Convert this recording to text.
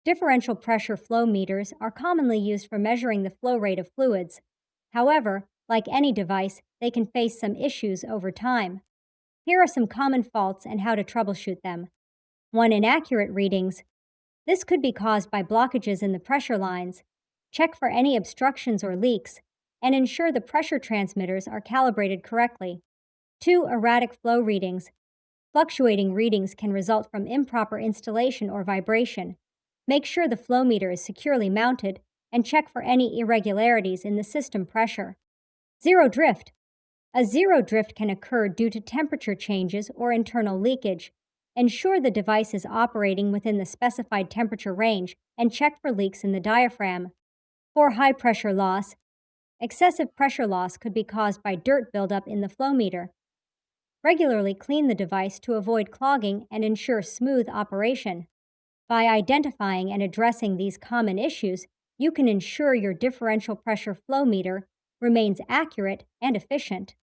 Differential pressure flow meters are commonly used for measuring the flow rate of fluids. However, like any device, they can face some issues over time. Here are some common faults and how to troubleshoot them. 1. Inaccurate readings. This could be caused by blockages in the pressure lines. Check for any obstructions or leaks, and ensure the pressure transmitters are calibrated correctly. 2. Erratic flow readings. Fluctuating readings can result from improper installation or vibration. Make sure the flow meter is securely mounted and check for any irregularities in the system pressure. Zero drift. A zero drift can occur due to temperature changes or internal leakage. Ensure the device is operating within the specified temperature range and check for leaks in the diaphragm. 4. High pressure loss. Excessive pressure loss could be caused by dirt buildup in the flow meter. Regularly clean the device to avoid clogging and ensure smooth operation. By identifying and addressing these common issues, you can ensure your differential pressure flow meter remains accurate and efficient.